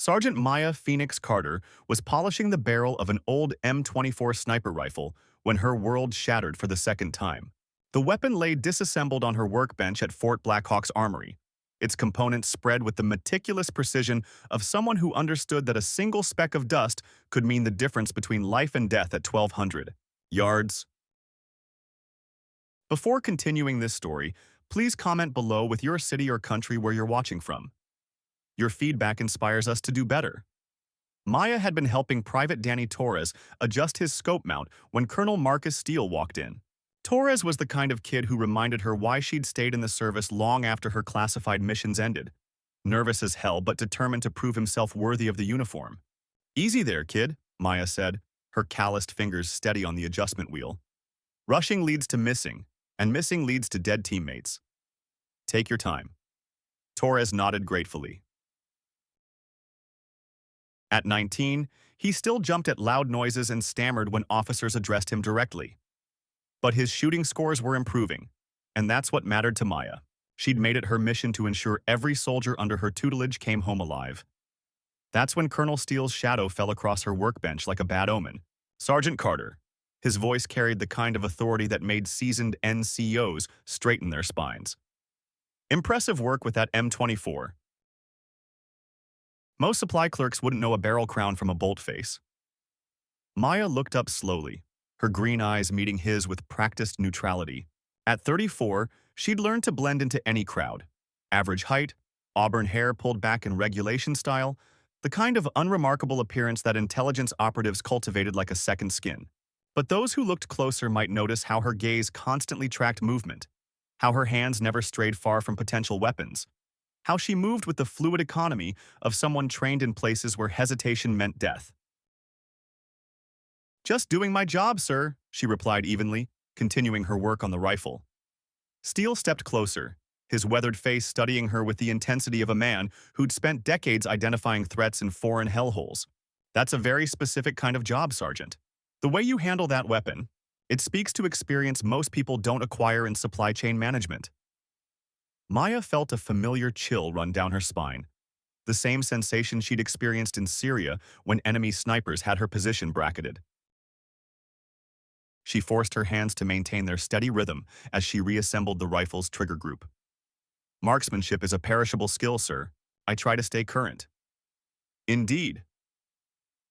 Sergeant Maya Phoenix Carter was polishing the barrel of an old M24 sniper rifle when her world shattered for the second time. The weapon lay disassembled on her workbench at Fort Blackhawk's armory, its components spread with the meticulous precision of someone who understood that a single speck of dust could mean the difference between life and death at 1,200 yards. Before continuing this story, please comment below with your city or country where you're watching from. Your feedback inspires us to do better. Maya had been helping Private Danny Torres adjust his scope mount when Colonel Marcus Steele walked in. Torres was the kind of kid who reminded her why she'd stayed in the service long after her classified missions ended. Nervous as hell but determined to prove himself worthy of the uniform. "Easy there, kid," Maya said, her calloused fingers steady on the adjustment wheel. "Rushing leads to missing, and missing leads to dead teammates. Take your time." Torres nodded gratefully. At 19, he still jumped at loud noises and stammered when officers addressed him directly. But his shooting scores were improving, and that's what mattered to Maya. She'd made it her mission to ensure every soldier under her tutelage came home alive. That's when Colonel Steele's shadow fell across her workbench like a bad omen. "Sergeant Carter." His voice carried the kind of authority that made seasoned NCOs straighten their spines. "Impressive work with that M24. Most supply clerks wouldn't know a barrel crown from a bolt face." Maya looked up slowly, her green eyes meeting his with practiced neutrality. At 34, she'd learned to blend into any crowd. Average height, auburn hair pulled back in regulation style, the kind of unremarkable appearance that intelligence operatives cultivated like a second skin. But those who looked closer might notice how her gaze constantly tracked movement, how her hands never strayed far from potential weapons, how she moved with the fluid economy of someone trained in places where hesitation meant death. "Just doing my job, sir," she replied evenly, continuing her work on the rifle. Steele stepped closer, his weathered face studying her with the intensity of a man who'd spent decades identifying threats in foreign hellholes. "That's a very specific kind of job, Sergeant. The way you handle that weapon, it speaks to experience most people don't acquire in supply chain management." Maya felt a familiar chill run down her spine, the same sensation she'd experienced in Syria when enemy snipers had her position bracketed. She forced her hands to maintain their steady rhythm as she reassembled the rifle's trigger group. "Marksmanship is a perishable skill, sir. I try to stay current." "Indeed."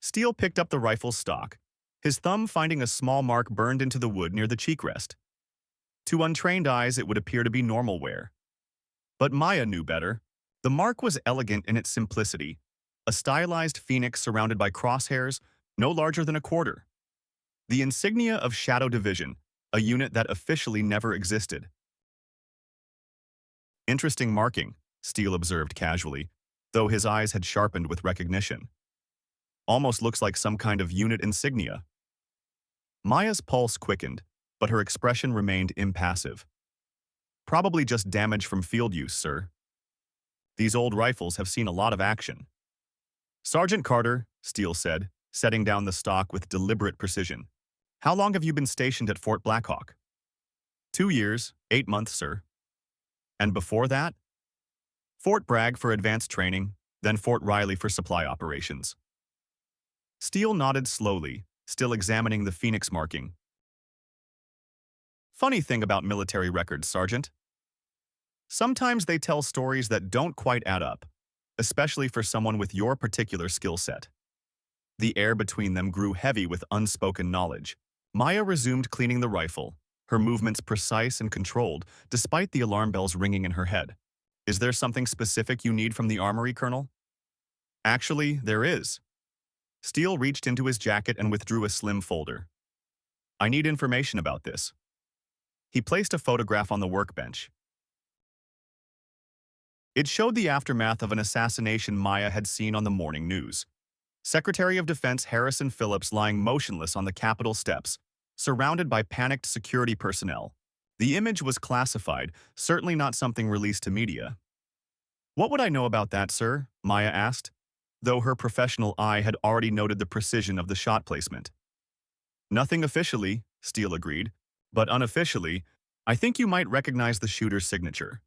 Steele picked up the rifle's stock, his thumb finding a small mark burned into the wood near the cheek rest. To untrained eyes, it would appear to be normal wear. But Maya knew better. The mark was elegant in its simplicity, a stylized phoenix surrounded by crosshairs, no larger than a quarter. The insignia of Shadow Division, a unit that officially never existed. "Interesting marking," Steele observed casually, though his eyes had sharpened with recognition. "Almost looks like some kind of unit insignia." Maya's pulse quickened, but her expression remained impassive. "Probably just damage from field use, sir. These old rifles have seen a lot of action." "Sergeant Carter," Steele said, setting down the stock with deliberate precision. "How long have you been stationed at Fort Blackhawk?" 2 years, 8 months, sir." "And before that?" "Fort Bragg for advanced training, then Fort Riley for supply operations." Steele nodded slowly, still examining the phoenix marking. "Funny thing about military records, Sergeant. Sometimes they tell stories that don't quite add up, especially for someone with your particular skill set." The air between them grew heavy with unspoken knowledge. Maya resumed cleaning the rifle, her movements precise and controlled, despite the alarm bells ringing in her head. "Is there something specific you need from the armory, Colonel?" "Actually, there is." Steele reached into his jacket and withdrew a slim folder. "I need information about this." He placed a photograph on the workbench. It showed the aftermath of an assassination Maya had seen on the morning news. Secretary of Defense Harrison Phillips lying motionless on the Capitol steps, surrounded by panicked security personnel. The image was classified, certainly not something released to media. "What would I know about that, sir?" Maya asked, though her professional eye had already noted the precision of the shot placement. "Nothing officially," Steele agreed, "but unofficially, I think you might recognize the shooter's signature."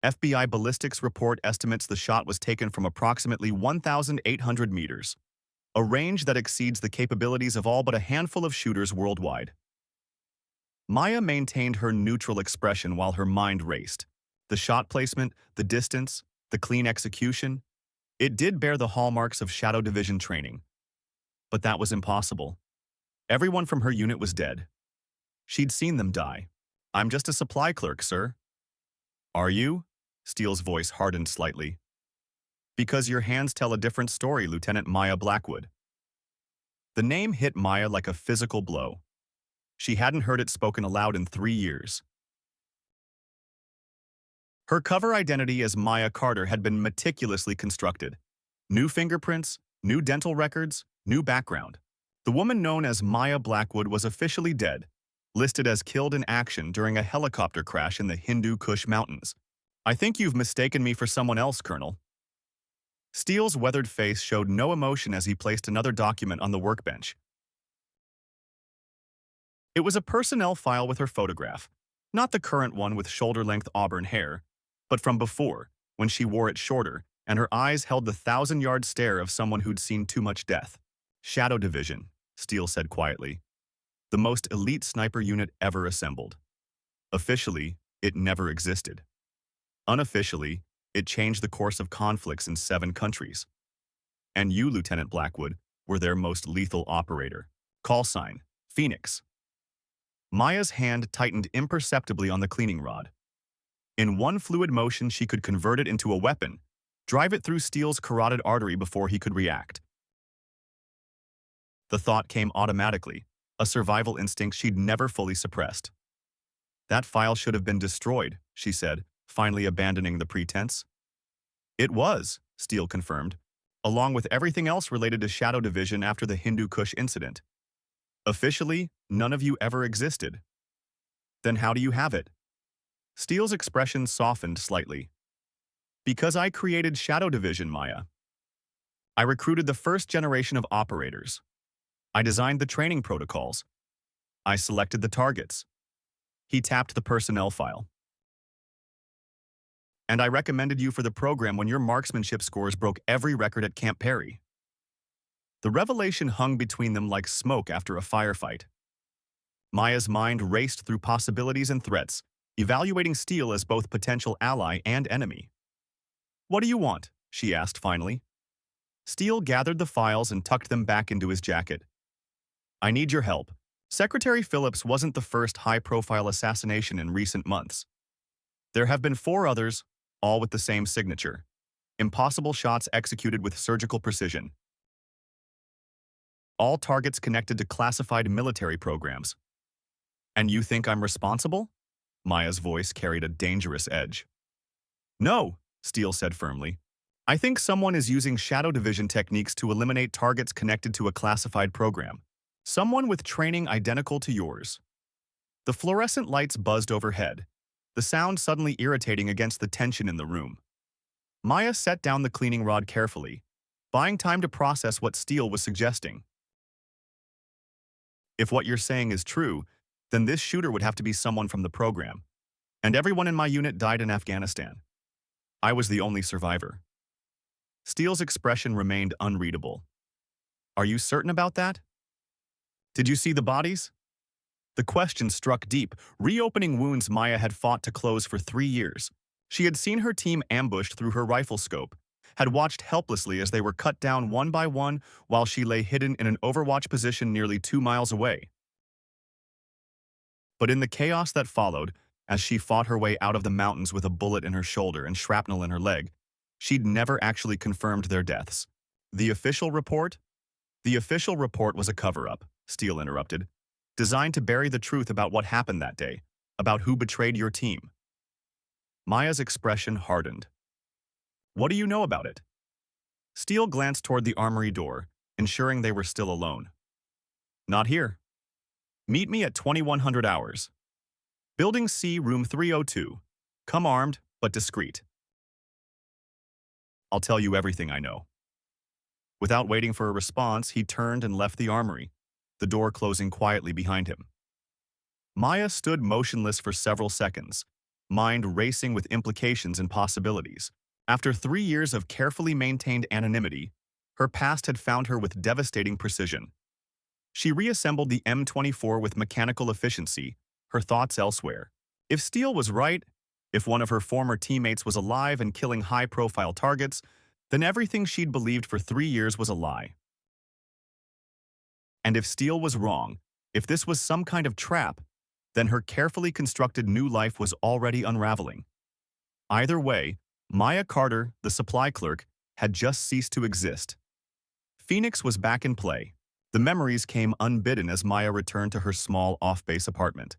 FBI ballistics report estimates the shot was taken from approximately 1,800 meters, a range that exceeds the capabilities of all but a handful of shooters worldwide. Maya maintained her neutral expression while her mind raced. The shot placement, the distance, the clean execution, it did bear the hallmarks of Shadow Division training. But that was impossible. Everyone from her unit was dead. She'd seen them die. "I'm just a supply clerk, sir." "Are you?" Steele's voice hardened slightly. "Because your hands tell a different story, Lieutenant Maya Blackwood." The name hit Maya like a physical blow. She hadn't heard it spoken aloud in 3 years. Her cover identity as Maya Carter had been meticulously constructed. New fingerprints, new dental records, new background. The woman known as Maya Blackwood was officially dead, listed as killed in action during a helicopter crash in the Hindu Kush Mountains. "I think you've mistaken me for someone else, Colonel." Steele's weathered face showed no emotion as he placed another document on the workbench. It was a personnel file with her photograph, not the current one with shoulder-length auburn hair, but from before, when she wore it shorter and her eyes held the 1,000-yard stare of someone who'd seen too much death. "Shadow Division," Steele said quietly. "The most elite sniper unit ever assembled. Officially, it never existed. Unofficially, it changed the course of conflicts in 7 countries. And you, Lieutenant Blackwood, were their most lethal operator. Call sign, Phoenix." Maya's hand tightened imperceptibly on the cleaning rod. In one fluid motion, she could convert it into a weapon, drive it through Steele's carotid artery before he could react. The thought came automatically, a survival instinct she'd never fully suppressed. "That file should have been destroyed," she said, finally abandoning the pretense. "It was," Steele confirmed, "along with everything else related to Shadow Division after the Hindu Kush incident. Officially, none of you ever existed." "Then how do you have it?" Steele's expression softened slightly. "Because I created Shadow Division, Maya. I recruited the first generation of operators. I designed the training protocols. I selected the targets." He tapped the personnel file. "And I recommended you for the program when your marksmanship scores broke every record at Camp Perry." The revelation hung between them like smoke after a firefight. Maya's mind raced through possibilities and threats, evaluating Steele as both potential ally and enemy. "What do you want?" she asked finally. Steele gathered the files and tucked them back into his jacket. "I need your help. Secretary Phillips wasn't the first high-profile assassination in recent months. There have been 4 others, all with the same signature. Impossible shots executed with surgical precision. All targets connected to classified military programs. And you think I'm responsible?" Maya's voice carried a dangerous edge. "No," Steele said firmly. "I think someone is using Shadow Division techniques to eliminate targets connected to a classified program. Someone with training identical to yours." The fluorescent lights buzzed overhead, the sound suddenly irritating against the tension in the room. Maya set down the cleaning rod carefully, buying time to process what Steele was suggesting. "If what you're saying is true, then this shooter would have to be someone from the program. And everyone in my unit died in Afghanistan. I was the only survivor." Steele's expression remained unreadable. "Are you certain about that? Did you see the bodies?" The question struck deep, reopening wounds Maya had fought to close for 3 years. She had seen her team ambushed through her rifle scope, had watched helplessly as they were cut down one by one while she lay hidden in an overwatch position nearly 2 miles away. But in the chaos that followed, as she fought her way out of the mountains with a bullet in her shoulder and shrapnel in her leg, she'd never actually confirmed their deaths. The official report? The official report was a cover-up," Steele interrupted, "designed to bury the truth about what happened that day, about who betrayed your team." Maya's expression hardened. "What do you know about it?" Steele glanced toward the armory door, ensuring they were still alone. "Not here. Meet me at 2100 hours. Building C, room 302. Come armed, but discreet. I'll tell you everything I know." Without waiting for a response, he turned and left the armory, the door closing quietly behind him. Maya stood motionless for several seconds, mind racing with implications and possibilities. After 3 years of carefully maintained anonymity, her past had found her with devastating precision. She reassembled the M24 with mechanical efficiency, her thoughts elsewhere. If Steele was right, if one of her former teammates was alive and killing high-profile targets, then everything she'd believed for 3 years was a lie. And if Steele was wrong, if this was some kind of trap, then her carefully constructed new life was already unraveling. Either way, Maya Carter, the supply clerk, had just ceased to exist. Phoenix was back in play. The memories came unbidden as Maya returned to her small off-base apartment.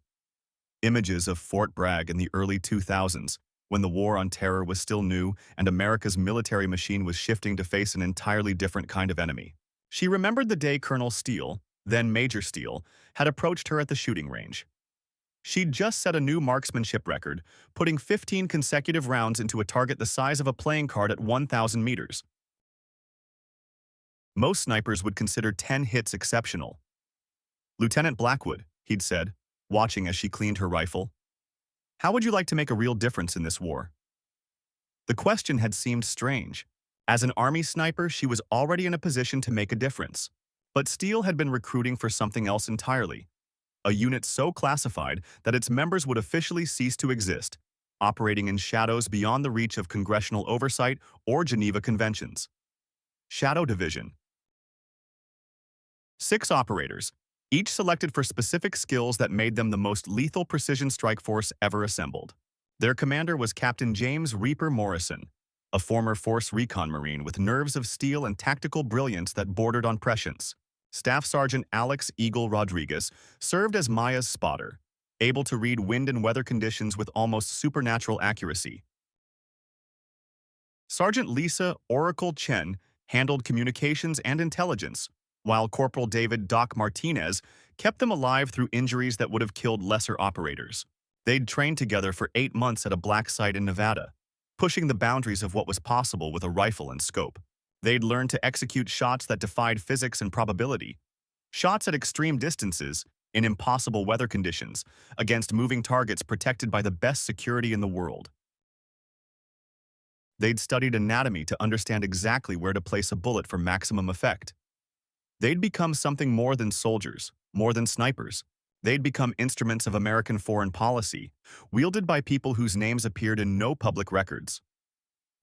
Images of Fort Bragg in the early 2000s, when the war on terror was still new and America's military machine was shifting to face an entirely different kind of enemy. She remembered the day Colonel Steele, then Major Steele, had approached her at the shooting range. She'd just set a new marksmanship record, putting 15 consecutive rounds into a target the size of a playing card at 1,000 meters. Most snipers would consider 10 hits exceptional. "Lieutenant Blackwood," he'd said, watching as she cleaned her rifle, "how would you like to make a real difference in this war?" The question had seemed strange. As an Army sniper, she was already in a position to make a difference. But Steele had been recruiting for something else entirely. A unit so classified that its members would officially cease to exist, operating in shadows beyond the reach of congressional oversight or Geneva Conventions. Shadow Division. 6 operators, each selected for specific skills that made them the most lethal precision strike force ever assembled. Their commander was Captain James Reaper Morrison, a former Force Recon Marine with nerves of steel and tactical brilliance that bordered on prescience. Staff Sergeant Alex Eagle Rodriguez served as Maya's spotter, able to read wind and weather conditions with almost supernatural accuracy. Sergeant Lisa Oracle Chen handled communications and intelligence, while Corporal David Doc Martinez kept them alive through injuries that would have killed lesser operators. They'd trained together for 8 months at a black site in Nevada, pushing the boundaries of what was possible with a rifle and scope. They'd learned to execute shots that defied physics and probability, shots at extreme distances, in impossible weather conditions, against moving targets protected by the best security in the world. They'd studied anatomy to understand exactly where to place a bullet for maximum effect. They'd become something more than soldiers, more than snipers. They'd become instruments of American foreign policy, wielded by people whose names appeared in no public records.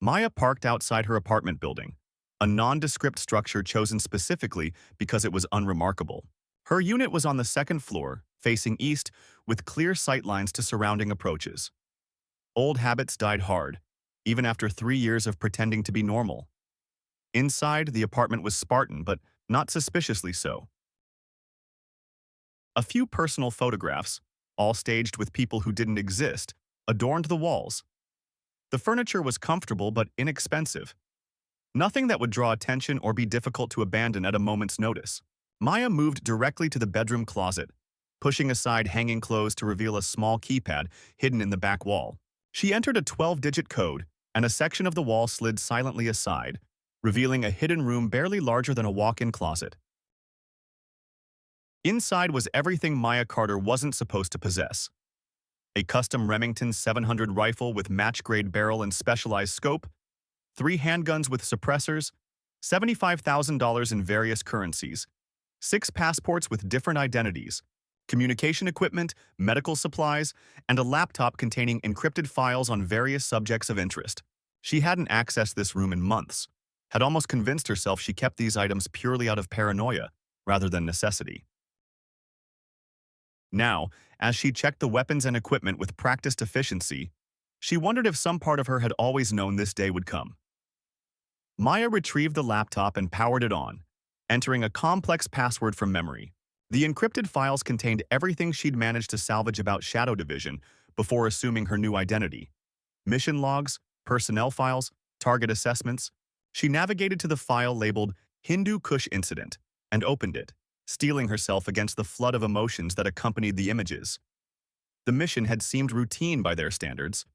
Maya parked outside her apartment building, a nondescript structure chosen specifically because it was unremarkable. Her unit was on the 2nd floor, facing east, with clear sightlines to surrounding approaches. Old habits died hard, even after 3 years of pretending to be normal. Inside, the apartment was Spartan, but not suspiciously so. A few personal photographs, all staged with people who didn't exist, adorned the walls. The furniture was comfortable but inexpensive. Nothing that would draw attention or be difficult to abandon at a moment's notice. Maya moved directly to the bedroom closet, pushing aside hanging clothes to reveal a small keypad hidden in the back wall. She entered a 12-digit code, and a section of the wall slid silently aside, revealing a hidden room barely larger than a walk-in closet. Inside was everything Maya Carter wasn't supposed to possess. A custom Remington 700 rifle with match-grade barrel and specialized scope, 3 handguns with suppressors, $75,000 in various currencies, 6 passports with different identities, communication equipment, medical supplies, and a laptop containing encrypted files on various subjects of interest. She hadn't accessed this room in months, had almost convinced herself she kept these items purely out of paranoia rather than necessity. Now, as she checked the weapons and equipment with practiced efficiency, she wondered if some part of her had always known this day would come. Maya retrieved the laptop and powered it on, entering a complex password from memory. The encrypted files contained everything she'd managed to salvage about Shadow Division before assuming her new identity. Mission logs, personnel files, target assessments. She navigated to the file labeled Hindu Kush Incident and opened it, steeling herself against the flood of emotions that accompanied the images. The mission had seemed routine by their standards.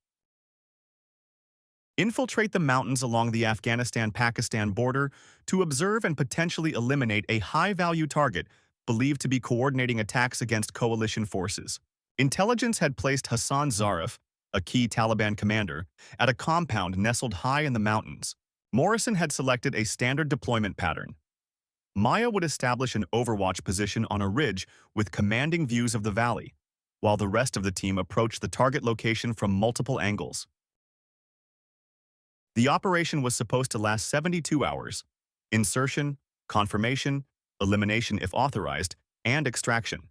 Infiltrate the mountains along the Afghanistan-Pakistan border to observe and potentially eliminate a high-value target believed to be coordinating attacks against coalition forces. Intelligence had placed Hassan Zarif, a key Taliban commander, at a compound nestled high in the mountains. Morrison had selected a standard deployment pattern. Maya would establish an overwatch position on a ridge with commanding views of the valley, while the rest of the team approached the target location from multiple angles. The operation was supposed to last 72 hours. Insertion, confirmation, elimination if authorized, and extraction.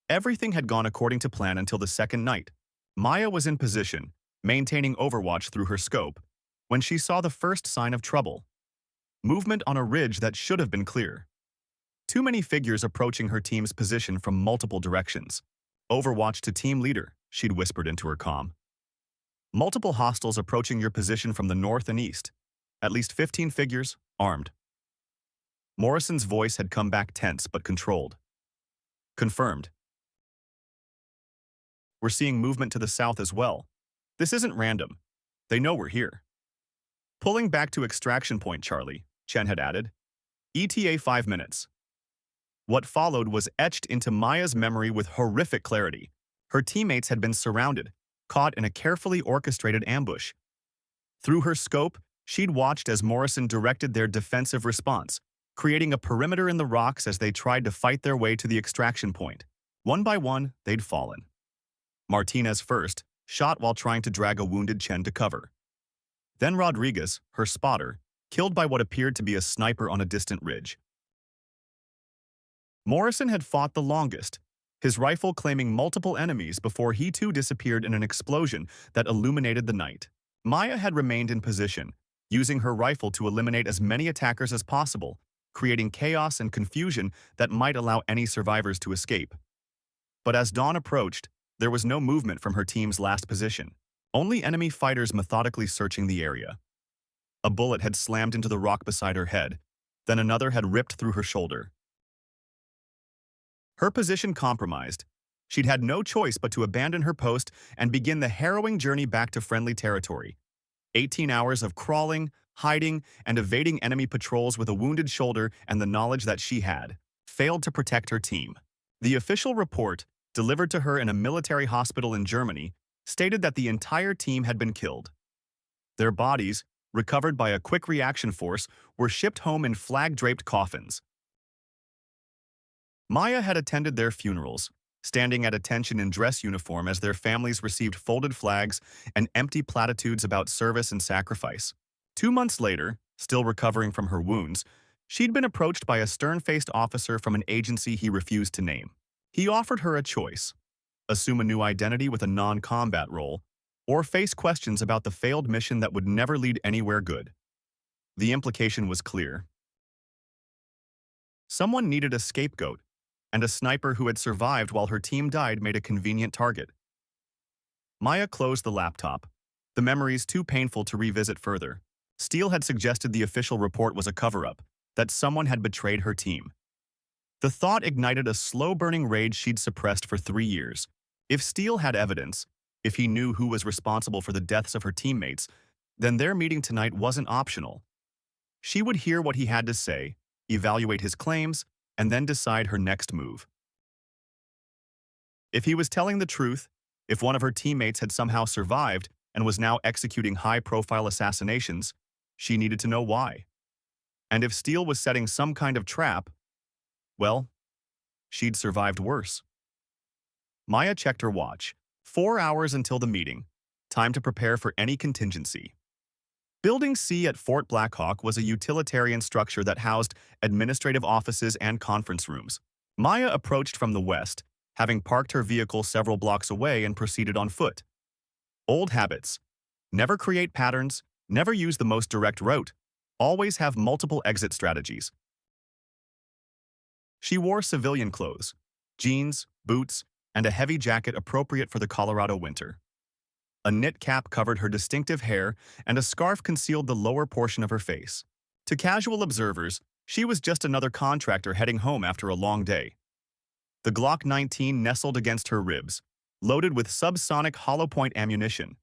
Everything had gone according to plan until the second night. Maya was in position, maintaining overwatch through her scope, when she saw the first sign of trouble. Movement on a ridge that should have been clear. Too many figures approaching her team's position from multiple directions. Overwatch to team leader, she'd whispered into her comm. Multiple hostiles approaching your position from the north and east. At least 15 figures, armed. Morrison's voice had come back tense but controlled. Confirmed. We're seeing movement to the south as well. This isn't random. They know we're here. Pulling back to extraction point, Charlie, Chen had added. ETA 5 minutes. What followed was etched into Maya's memory with horrific clarity. Her teammates had been surrounded, caught in a carefully orchestrated ambush. Through her scope, she'd watched as Morrison directed their defensive response, creating a perimeter in the rocks as they tried to fight their way to the extraction point. One by one, they'd fallen. Martinez first, shot while trying to drag a wounded Chen to cover. Then Rodriguez, her spotter, killed by what appeared to be a sniper on a distant ridge. Morrison had fought the longest, his rifle claiming multiple enemies before he too disappeared in an explosion that illuminated the night. Maya had remained in position, using her rifle to eliminate as many attackers as possible, creating chaos and confusion that might allow any survivors to escape. But as dawn approached, there was no movement from her team's last position, only enemy fighters methodically searching the area. A bullet had slammed into the rock beside her head, then another had ripped through her shoulder. Her position compromised, she'd had no choice but to abandon her post and begin the harrowing journey back to friendly territory. 18 hours of crawling, hiding, and evading enemy patrols with a wounded shoulder and the knowledge that she had failed to protect her team. The official report, delivered to her in a military hospital in Germany, stated that the entire team had been killed. Their bodies, recovered by a quick reaction force, were shipped home in flag-draped coffins. Maya had attended their funerals, standing at attention in dress uniform as their families received folded flags and empty platitudes about service and sacrifice. 2 months later, still recovering from her wounds, she'd been approached by a stern-faced officer from an agency he refused to name. He offered her a choice: assume a new identity with a non-combat role, or face questions about the failed mission that would never lead anywhere good. The implication was clear. Someone needed a scapegoat, and a sniper who had survived while her team died made a convenient target. Maya closed the laptop, the memories too painful to revisit further. Steele had suggested the official report was a cover-up, that someone had betrayed her team. The thought ignited a slow-burning rage she'd suppressed for 3 years. If Steele had evidence, if he knew who was responsible for the deaths of her teammates, then their meeting tonight wasn't optional. She would hear what he had to say, evaluate his claims, and then decide her next move. If he was telling the truth, if one of her teammates had somehow survived and was now executing high-profile assassinations, she needed to know why. And if Steele was setting some kind of trap, well, she'd survived worse. Maya checked her watch. 4 hours until the meeting. Time to prepare for any contingency. Building C at Fort Blackhawk was a utilitarian structure that housed administrative offices and conference rooms. Maya approached from the west, having parked her vehicle several blocks away and proceeded on foot. Old habits. Never create patterns, never use the most direct route. Always have multiple exit strategies. She wore civilian clothes, jeans, boots, and a heavy jacket appropriate for the Colorado winter. A knit cap covered her distinctive hair, and a scarf concealed the lower portion of her face. To casual observers, she was just another contractor heading home after a long day. The Glock 19 nestled against her ribs, loaded with subsonic hollow-point ammunition.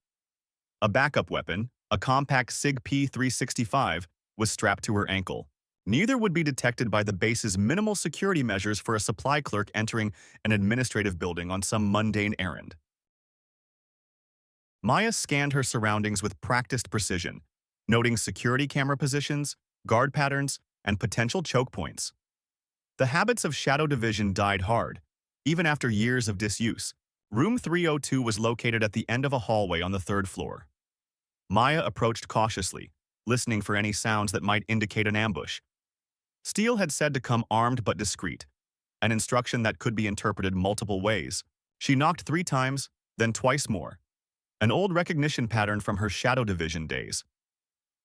A backup weapon, a compact SIG P365, was strapped to her ankle. Neither would be detected by the base's minimal security measures for a supply clerk entering an administrative building on some mundane errand. Maya scanned her surroundings with practiced precision, noting security camera positions, guard patterns, and potential choke points. The habits of Shadow Division died hard, even after years of disuse. Room 302 was located at the end of a hallway on the third floor. Maya approached cautiously, listening for any sounds that might indicate an ambush. Steele had said to come armed but discreet, an instruction that could be interpreted multiple ways. She knocked 3 times, then twice more, an old recognition pattern from her Shadow Division days.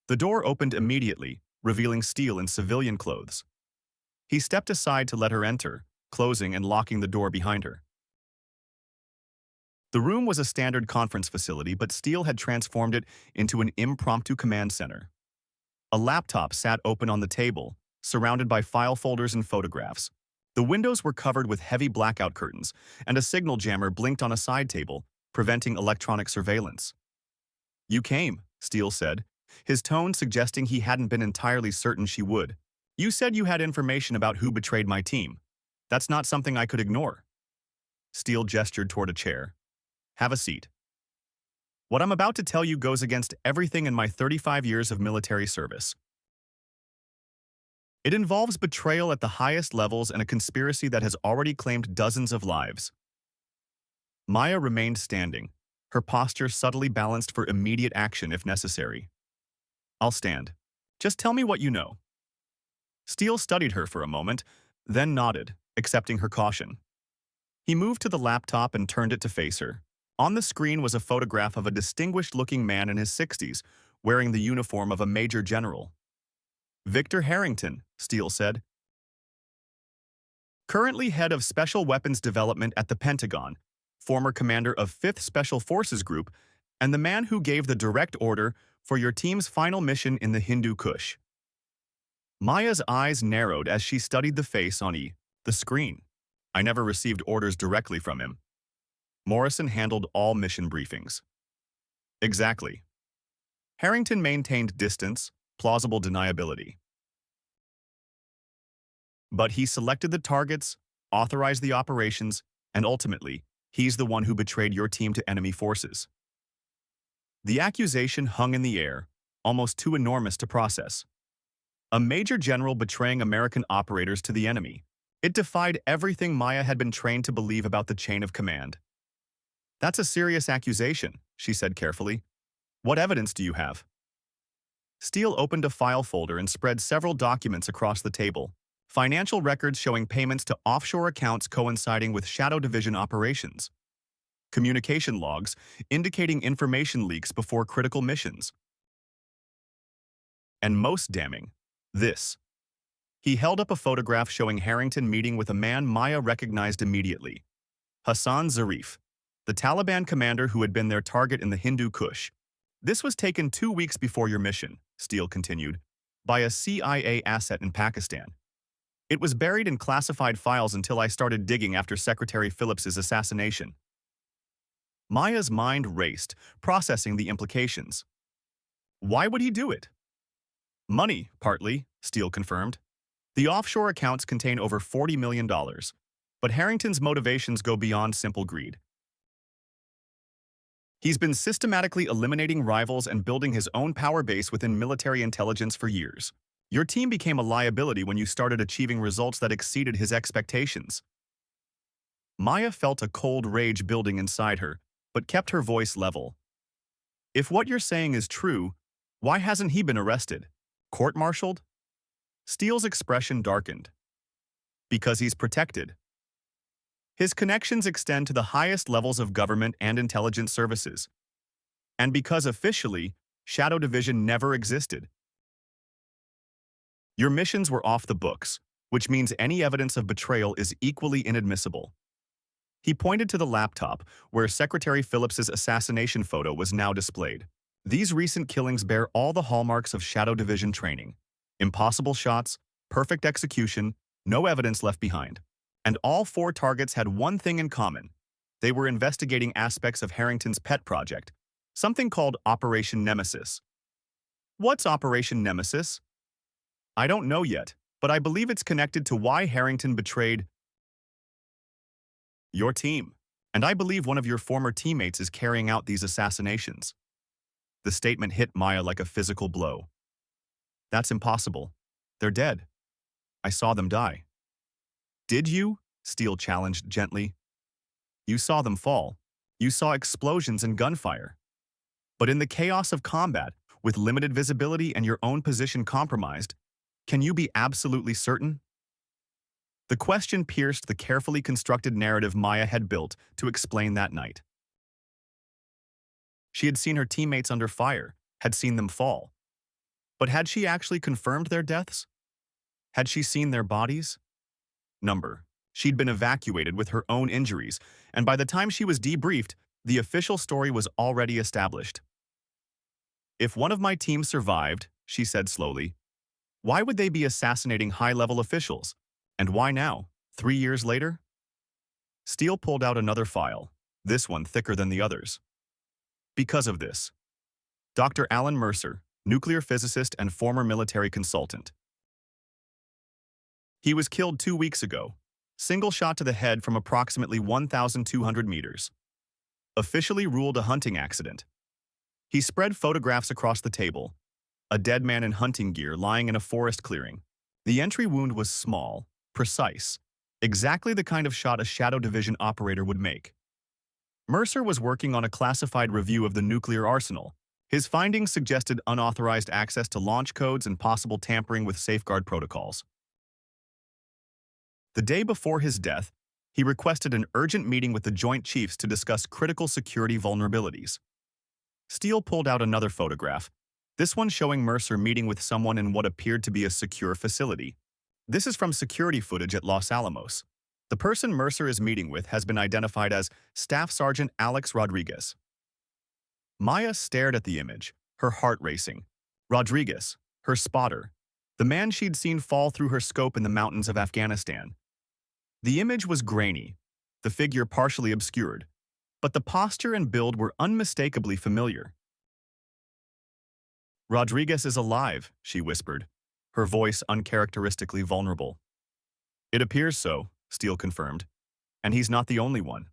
The door opened immediately, revealing Steele in civilian clothes. He stepped aside to let her enter, closing and locking the door behind her. The room was a standard conference facility, but Steele had transformed it into an impromptu command center. A laptop sat open on the table, surrounded by file folders and photographs. The windows were covered with heavy blackout curtains, and a signal jammer blinked on a side table, preventing electronic surveillance. "You came," Steele said, his tone suggesting he hadn't been entirely certain she would. "You said you had information about who betrayed my team. That's not something I could ignore." Steele gestured toward a chair. "Have a seat. What I'm about to tell you goes against everything in my 35 years of military service. It involves betrayal at the highest levels and a conspiracy that has already claimed dozens of lives." Maya remained standing, her posture subtly balanced for immediate action if necessary. "I'll stand. Just tell me what you know." Steele studied her for a moment, then nodded, accepting her caution. He moved to the laptop and turned it to face her. On the screen was a photograph of a distinguished-looking man in his 60s, wearing the uniform of a major general. "Victor Harrington," Steele said. "Currently head of Special Weapons Development at the Pentagon, former commander of 5th Special Forces Group, and the man who gave the direct order for your team's final mission in the Hindu Kush." Maya's eyes narrowed as she studied the face on the screen. "I never received orders directly from him. Morrison handled all mission briefings." "Exactly." Harrington maintained distance, plausible deniability. But he selected the targets, authorized the operations, and ultimately, he's the one who betrayed your team to enemy forces. The accusation hung in the air, almost too enormous to process. A major general betraying American operators to the enemy. It defied everything Maya had been trained to believe about the chain of command. "That's a serious accusation," she said carefully. "What evidence do you have?" Steele opened a file folder and spread several documents across the table. Financial records showing payments to offshore accounts coinciding with Shadow Division operations. Communication logs indicating information leaks before critical missions. And most damning, this. He held up a photograph showing Harrington meeting with a man Maya recognized immediately. Hassan Zarif, the Taliban commander who had been their target in the Hindu Kush. "This was taken 2 weeks before your mission," Steele continued, "by a CIA asset in Pakistan. It was buried in classified files until I started digging after Secretary Phillips's assassination." Maya's mind raced, processing the implications. Why would he do it? "Money, partly," Steele confirmed. "The offshore accounts contain over $40 million, but Harrington's motivations go beyond simple greed. He's been systematically eliminating rivals and building his own power base within military intelligence for years. Your team became a liability when you started achieving results that exceeded his expectations." Maya felt a cold rage building inside her, but kept her voice level. "If what you're saying is true, why hasn't he been arrested? Court-martialed?" Steele's expression darkened. "Because he's protected. His connections extend to the highest levels of government and intelligence services. And because officially, Shadow Division never existed. Your missions were off the books, which means any evidence of betrayal is equally inadmissible." He pointed to the laptop, where Secretary Phillips's assassination photo was now displayed. "These recent killings bear all the hallmarks of Shadow Division training. Impossible shots, perfect execution, no evidence left behind. And all 4 targets had one thing in common. They were investigating aspects of Harrington's pet project, something called Operation Nemesis." "What's Operation Nemesis?" "I don't know yet, but I believe it's connected to why Harrington betrayed your team, And I believe one of your former teammates is carrying out these assassinations. The statement hit Maya like a physical blow. That's impossible. They're dead. I saw them die. Did you? Steele challenged gently. You saw them fall. You saw explosions and gunfire. But in the chaos of combat, with limited visibility and your own position compromised, can you be absolutely certain? The question pierced the carefully constructed narrative Maya had built to explain that night. She had seen her teammates under fire, had seen them fall. But had she actually confirmed their deaths? Had she seen their bodies? Number. She'd been evacuated with her own injuries, and by the time she was debriefed, the official story was already established. If one of my team survived, she said slowly, why would they be assassinating high-level officials? And why now, 3 years later? Steele pulled out another file, this one thicker than the others. Because of this. Dr. Alan Mercer, nuclear physicist and former military consultant. He was killed 2 weeks ago, single shot to the head from approximately 1,200 meters. Officially ruled a hunting accident. He spread photographs across the table, a dead man in hunting gear lying in a forest clearing. The entry wound was small, precise, exactly the kind of shot a Shadow Division operator would make. Mercer was working on a classified review of the nuclear arsenal. His findings suggested unauthorized access to launch codes and possible tampering with safeguard protocols. The day before his death, he requested an urgent meeting with the Joint Chiefs to discuss critical security vulnerabilities. Steele pulled out another photograph, this one showing Mercer meeting with someone in what appeared to be a secure facility. This is from security footage at Los Alamos. The person Mercer is meeting with has been identified as Staff Sergeant Alex Rodriguez. Maya stared at the image, her heart racing. Rodriguez, her spotter, the man she'd seen fall through her scope in the mountains of Afghanistan. The image was grainy, the figure partially obscured, but the posture and build were unmistakably familiar. Rodriguez is alive, she whispered, her voice uncharacteristically vulnerable. It appears so, Steele confirmed, and he's not the only one.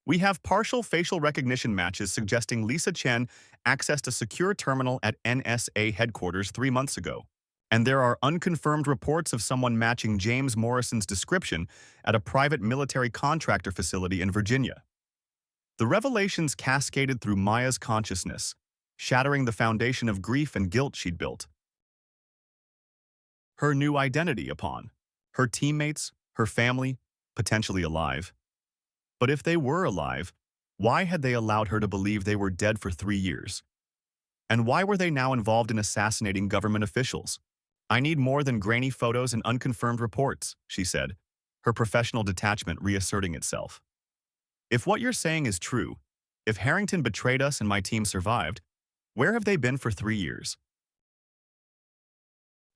We have partial facial recognition matches suggesting Lisa Chen accessed a secure terminal at NSA headquarters 3 months ago, and there are unconfirmed reports of someone matching James Morrison's description at a private military contractor facility in Virginia. The revelations cascaded through Maya's consciousness, shattering the foundation of grief and guilt she'd built. Her new identity upon her teammates, her family, potentially alive. But if they were alive, why had they allowed her to believe they were dead for 3 years? And why were they now involved in assassinating government officials? I need more than grainy photos and unconfirmed reports, she said, her professional detachment reasserting itself. If what you're saying is true, if Harrington betrayed us and my team survived, where have they been for 3 years?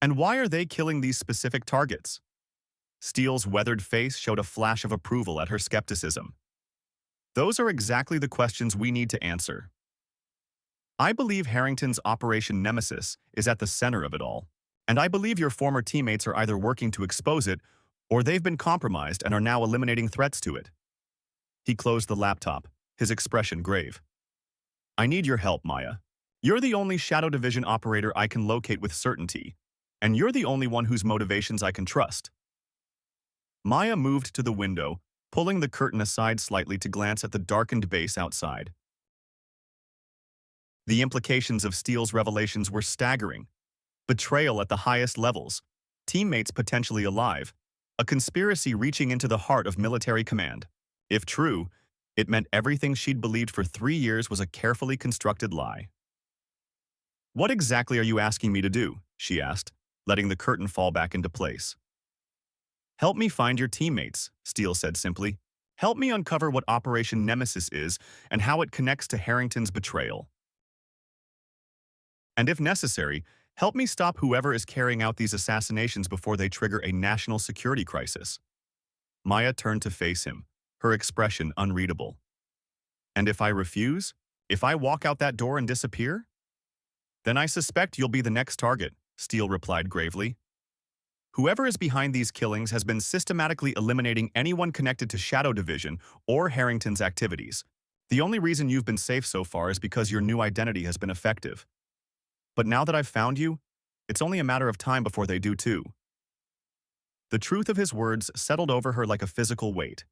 And why are they killing these specific targets? Steele's weathered face showed a flash of approval at her skepticism. Those are exactly the questions we need to answer. I believe Harrington's Operation Nemesis is at the center of it all, and I believe your former teammates are either working to expose it or they've been compromised and are now eliminating threats to it. He closed the laptop, his expression grave. I need your help, Maya. You're the only Shadow Division operator I can locate with certainty, and you're the only one whose motivations I can trust. Maya moved to the window, pulling the curtain aside slightly to glance at the darkened base outside. The implications of Steele's revelations were staggering. Betrayal at the highest levels, teammates potentially alive, a conspiracy reaching into the heart of military command. If true, it meant everything she'd believed for 3 years was a carefully constructed lie. What exactly are you asking me to do? She asked, letting the curtain fall back into place. Help me find your teammates, Steele said simply. Help me uncover what Operation Nemesis is and how it connects to Harrington's betrayal. And if necessary, help me stop whoever is carrying out these assassinations before they trigger a national security crisis. Maya turned to face him, her expression unreadable. And if I refuse? If I walk out that door and disappear? Then I suspect you'll be the next target, Steele replied gravely. Whoever is behind these killings has been systematically eliminating anyone connected to Shadow Division or Harrington's activities. The only reason you've been safe so far is because your new identity has been effective. But now that I've found you, it's only a matter of time before they do too. The truth of his words settled over her like a physical weight.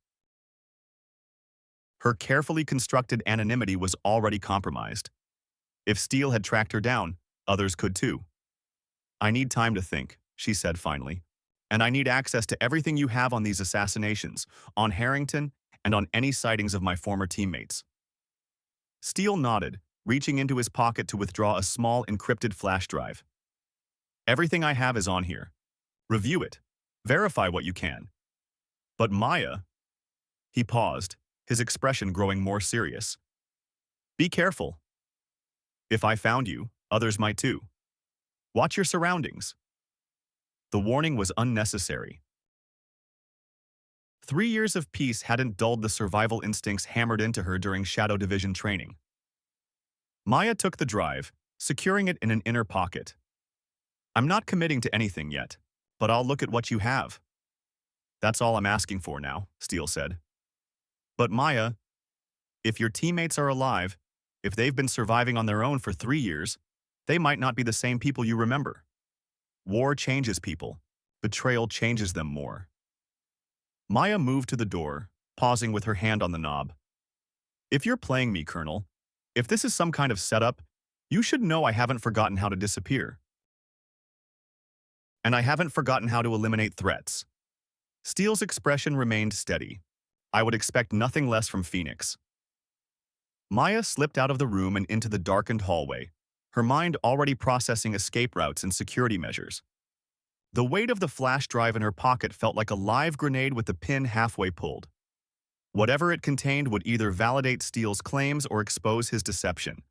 Her carefully constructed anonymity was already compromised. If Steele had tracked her down, others could too. I need time to think, she said finally. And I need access to everything you have on these assassinations, on Harrington, and on any sightings of my former teammates. Steele nodded, reaching into his pocket to withdraw a small encrypted flash drive. Everything I have is on here. Review it. Verify what you can. But Maya... He paused, his expression growing more serious. Be careful. If I found you, others might too. Watch your surroundings. The warning was unnecessary. 3 years of peace hadn't dulled the survival instincts hammered into her during Shadow Division training. Maya took the drive, securing it in an inner pocket. I'm not committing to anything yet, but I'll look at what you have. That's all I'm asking for now, Steele said. But Maya, if your teammates are alive, if they've been surviving on their own for 3 years, they might not be the same people you remember. War changes people. Betrayal changes them more. Maya moved to the door, pausing with her hand on the knob. If you're playing me, Colonel, if this is some kind of setup, you should know I haven't forgotten how to disappear. And I haven't forgotten how to eliminate threats. Steele's expression remained steady. I would expect nothing less from Phoenix. Maya slipped out of the room and into the darkened hallway, her mind already processing escape routes and security measures. The weight of the flash drive in her pocket felt like a live grenade with the pin halfway pulled. Whatever it contained would either validate Steele's claims or expose his deception.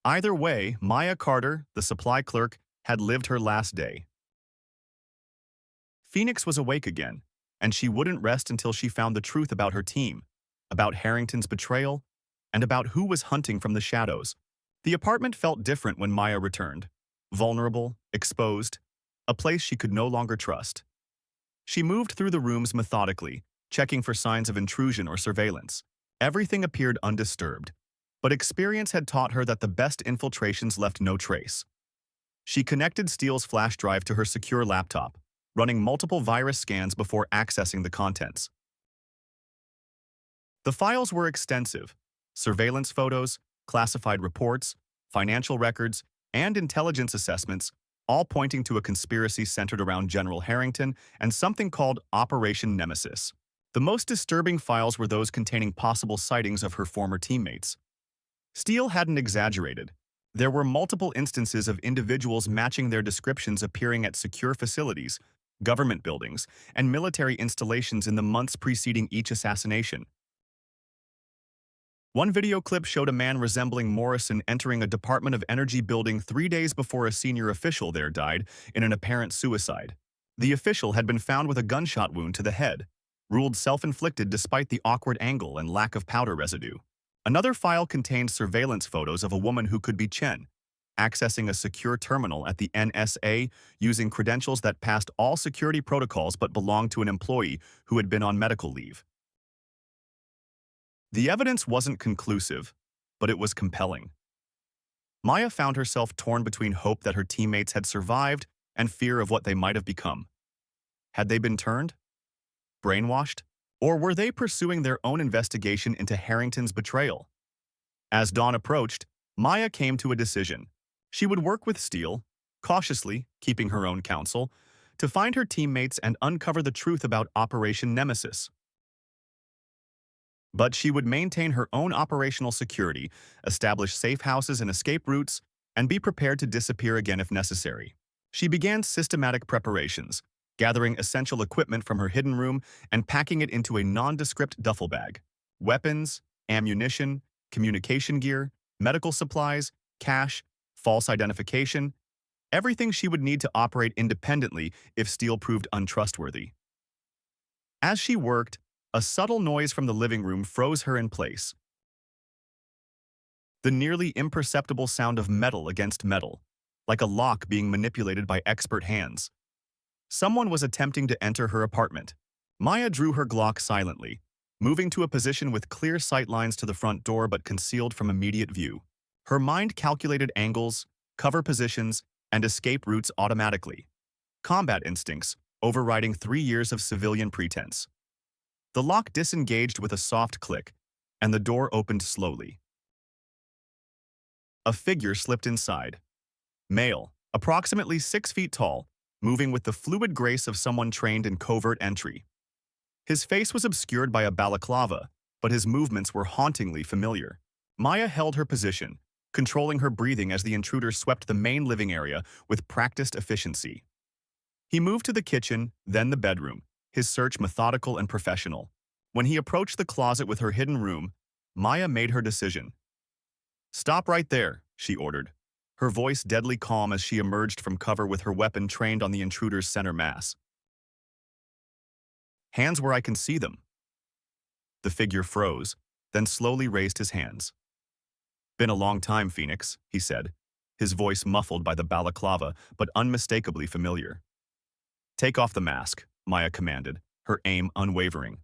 Either way, Maya Carter, the supply clerk, had lived her last day. Phoenix was awake again, and she wouldn't rest until she found the truth about her team, about Harrington's betrayal, and about who was hunting from the shadows. The apartment felt different when Maya returned. Vulnerable, exposed, a place she could no longer trust. She moved through the rooms methodically, checking for signs of intrusion or surveillance. Everything appeared undisturbed, but experience had taught her that the best infiltrations left no trace. She connected Steele's flash drive to her secure laptop, running multiple virus scans before accessing the contents. The files were extensive: surveillance photos, classified reports, financial records, and intelligence assessments, all pointing to a conspiracy centered around General Harrington and something called Operation Nemesis. The most disturbing files were those containing possible sightings of her former teammates. Steele hadn't exaggerated. There were multiple instances of individuals matching their descriptions appearing at secure facilities, government buildings, and military installations in the months preceding each assassination. One video clip showed a man resembling Morrison entering a Department of Energy building 3 days before a senior official there died in an apparent suicide. The official had been found with a gunshot wound to the head, ruled self-inflicted despite the awkward angle and lack of powder residue. Another file contained surveillance photos of a woman who could be Chen, accessing a secure terminal at the NSA using credentials that passed all security protocols but belonged to an employee who had been on medical leave. The evidence wasn't conclusive, but it was compelling. Maya found herself torn between hope that her teammates had survived and fear of what they might have become. Had they been turned? Brainwashed? Or were they pursuing their own investigation into Harrington's betrayal? As dawn approached, Maya came to a decision. She would work with Steele, cautiously, keeping her own counsel, to find her teammates and uncover the truth about Operation Nemesis. But she would maintain her own operational security, establish safe houses and escape routes, and be prepared to disappear again if necessary. She began systematic preparations, gathering essential equipment from her hidden room and packing it into a nondescript duffel bag. Weapons, ammunition, communication gear, medical supplies, cash, false identification, everything she would need to operate independently if Steele proved untrustworthy. As she worked, a subtle noise from the living room froze her in place. The nearly imperceptible sound of metal against metal, like a lock being manipulated by expert hands. Someone was attempting to enter her apartment. Maya drew her Glock silently, moving to a position with clear sight lines to the front door but concealed from immediate view. Her mind calculated angles, cover positions, and escape routes automatically. Combat instincts, overriding 3 years of civilian pretense. The lock disengaged with a soft click, and the door opened slowly. A figure slipped inside. Male, approximately 6 feet tall, moving with the fluid grace of someone trained in covert entry. His face was obscured by a balaclava, but his movements were hauntingly familiar. Maya held her position, controlling her breathing as the intruder swept the main living area with practiced efficiency. He moved to the kitchen, then the bedroom, his search methodical and professional. When he approached the closet with her hidden room, Maya made her decision. "Stop right there," she ordered, her voice deadly calm as she emerged from cover with her weapon trained on the intruder's center mass. "Hands where I can see them." The figure froze, then slowly raised his hands. "Been a long time, Phoenix," he said, his voice muffled by the balaclava but unmistakably familiar. "Take off the mask," Maya commanded, her aim unwavering.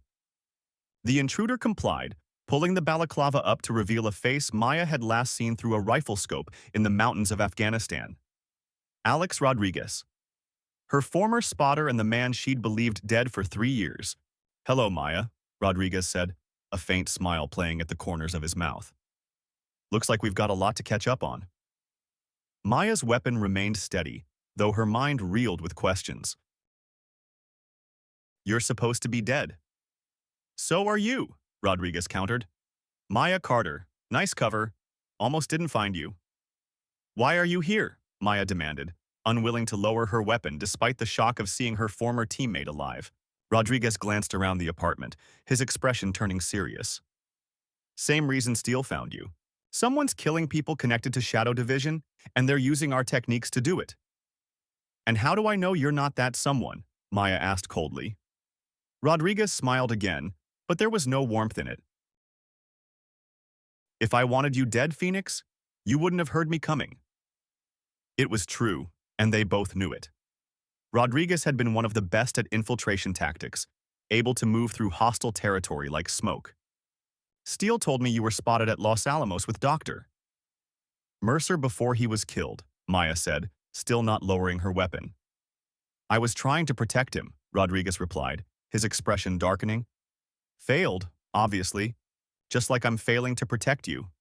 The intruder complied, pulling the balaclava up to reveal a face Maya had last seen through a rifle scope in the mountains of Afghanistan. Alex Rodriguez. Her former spotter and the man she'd believed dead for 3 years. "Hello, Maya," Rodriguez said, a faint smile playing at the corners of his mouth. "Looks like we've got a lot to catch up on." Maya's weapon remained steady, though her mind reeled with questions. "You're supposed to be dead." "So are you," Rodriguez countered. "Maya Carter, nice cover. Almost didn't find you." "Why are you here?" Maya demanded, unwilling to lower her weapon despite the shock of seeing her former teammate alive. Rodriguez glanced around the apartment, his expression turning serious. "Same reason Steele found you. Someone's killing people connected to Shadow Division, and they're using our techniques to do it." "And how do I know you're not that someone?" Maya asked coldly. Rodriguez smiled again, but there was no warmth in it. "If I wanted you dead, Phoenix, you wouldn't have heard me coming." It was true, and they both knew it. Rodriguez had been one of the best at infiltration tactics, able to move through hostile territory like smoke. "Steele told me you were spotted at Los Alamos with Dr. Mercer before he was killed," Maya said, still not lowering her weapon. "I was trying to protect him," Rodriguez replied, his expression darkening. "Failed, obviously, just like I'm failing to protect you."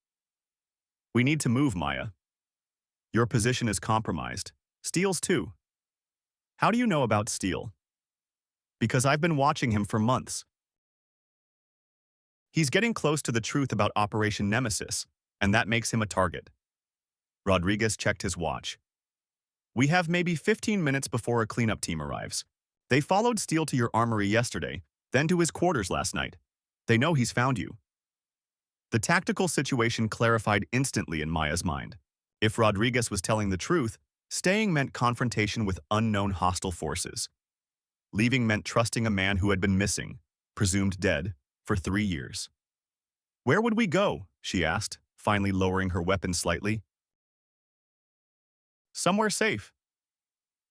"We need to move, Maya. Your position is compromised. Steele's too." "How do you know about Steele?" "Because I've been watching him for months. He's getting close to the truth about Operation Nemesis, and that makes him a target." Rodriguez checked his watch. "We have maybe 15 minutes before a cleanup team arrives. They followed Steele to your armory yesterday, then to his quarters last night. They know he's found you." The tactical situation clarified instantly in Maya's mind. If Rodriguez was telling the truth, staying meant confrontation with unknown hostile forces. Leaving meant trusting a man who had been missing, presumed dead, for 3 years. "Where would we go?" she asked, finally lowering her weapon slightly. "Somewhere safe.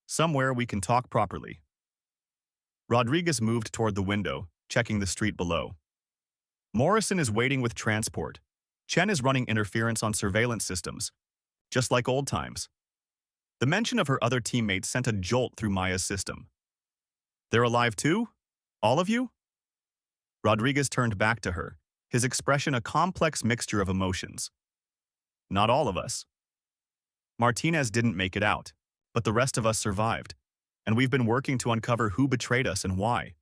Somewhere we can talk properly." Rodriguez moved toward the window, checking the street below. "Morrison is waiting with transport. Chen is running interference on surveillance systems, just like old times." The mention of her other teammates sent a jolt through Maya's system. "They're alive too? All of you?" Rodriguez turned back to her, his expression a complex mixture of emotions. "Not all of us. Martinez didn't make it out, but the rest of us survived, and we've been working to uncover who betrayed us and why."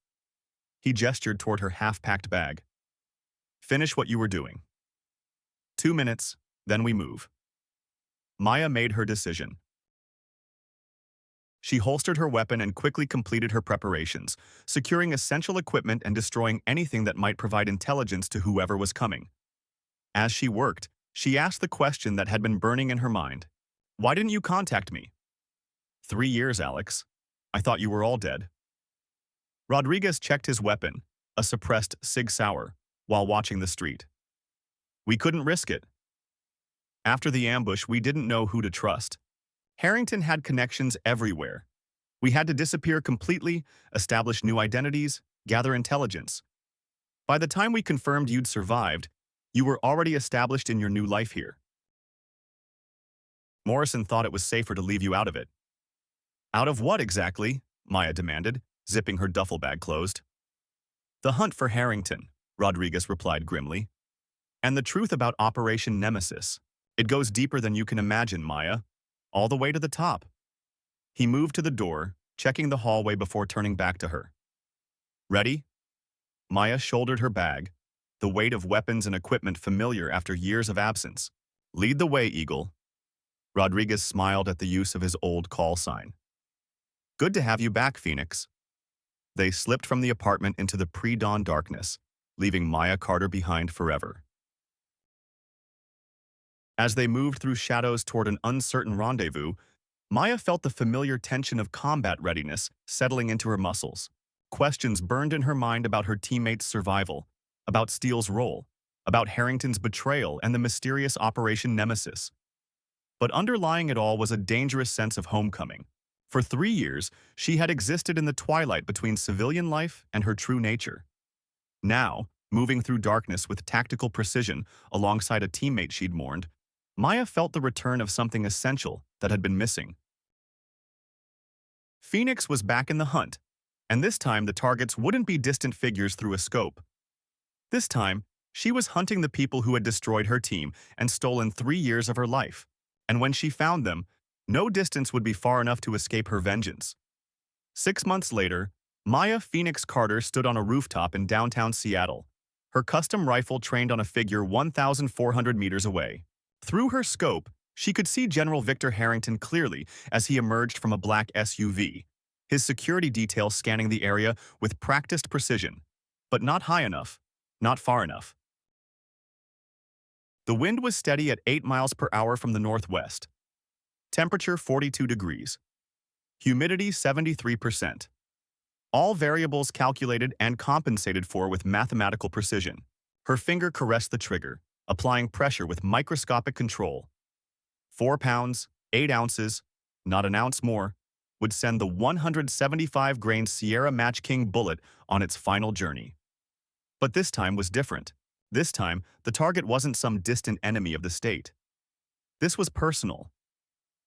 He gestured toward her half-packed bag. "Finish what you were doing. 2 minutes, then we move." Maya made her decision. She holstered her weapon and quickly completed her preparations, securing essential equipment and destroying anything that might provide intelligence to whoever was coming. As she worked, she asked the question that had been burning in her mind. "Why didn't you contact me?" 3 years, Alex. I thought you were all dead." Rodriguez checked his weapon, a suppressed Sig Sauer, while watching the street. "We couldn't risk it. After the ambush, we didn't know who to trust. Harrington had connections everywhere. We had to disappear completely, establish new identities, gather intelligence. By the time we confirmed you'd survived, you were already established in your new life here. Morrison thought it was safer to leave you out of it. Out of what exactly? Maya demanded, zipping her duffel bag closed. The hunt for Harrington, Rodriguez replied grimly. And the truth about Operation Nemesis. It goes deeper than you can imagine, Maya. All the way to the top. He moved to the door, checking the hallway before turning back to her. Ready? Maya shouldered her bag, the weight of weapons and equipment familiar after years of absence. Lead the way, Eagle. Rodriguez smiled at the use of his old call sign. Good to have you back, Phoenix. They slipped from the apartment into the pre-dawn darkness, leaving Maya Carter behind forever. As they moved through shadows toward an uncertain rendezvous, Maya felt the familiar tension of combat readiness settling into her muscles. Questions burned in her mind about her teammates' survival, about Steele's role, about Harrington's betrayal and the mysterious Operation Nemesis. But underlying it all was a dangerous sense of homecoming. For 3 years, she had existed in the twilight between civilian life and her true nature. Now, moving through darkness with tactical precision alongside a teammate she'd mourned, Maya felt the return of something essential that had been missing. Phoenix was back in the hunt, and this time the targets wouldn't be distant figures through a scope. This time, she was hunting the people who had destroyed her team and stolen 3 years of her life. And when she found them, no distance would be far enough to escape her vengeance. 6 months later, Maya Phoenix Carter stood on a rooftop in downtown Seattle, her custom rifle trained on a figure 1,400 meters away. Through her scope, she could see General Victor Harrington clearly as he emerged from a black SUV, his security detail scanning the area with practiced precision, but not high enough, not far enough. The wind was steady at 8 miles per hour from the northwest. Temperature 42 degrees. Humidity 73%. All variables calculated and compensated for with mathematical precision. Her finger caressed the trigger, applying pressure with microscopic control. 4 pounds, 8 ounces, not an ounce more, would send the 175-grain Sierra Match King bullet on its final journey. But this time was different. This time, the target wasn't some distant enemy of the state. This was personal.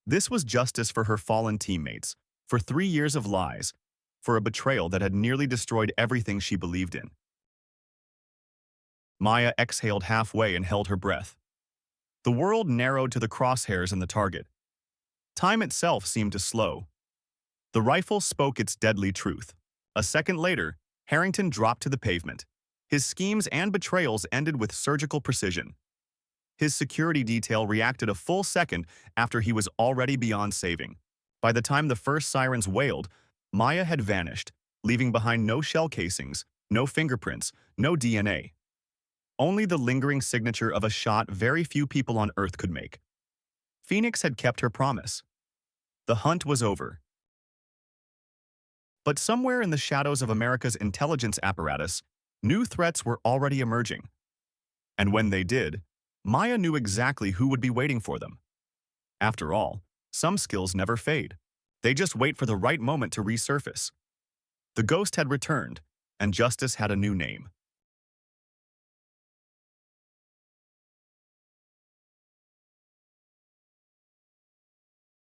This was justice for her fallen teammates, for 3 years of lies, for a betrayal that had nearly destroyed everything she believed in. Maya exhaled halfway and held her breath. The world narrowed to the crosshairs and the target. Time itself seemed to slow. The rifle spoke its deadly truth. A second later, Harrington dropped to the pavement. His schemes and betrayals ended with surgical precision. His security detail reacted a full second after he was already beyond saving. By the time the first sirens wailed, Maya had vanished, leaving behind no shell casings, no fingerprints, no DNA. Only the lingering signature of a shot very few people on Earth could make. Phoenix had kept her promise. The hunt was over. But somewhere in the shadows of America's intelligence apparatus, new threats were already emerging. And when they did, Maya knew exactly who would be waiting for them. After all, some skills never fade. They just wait for the right moment to resurface. The ghost had returned, and justice had a new name.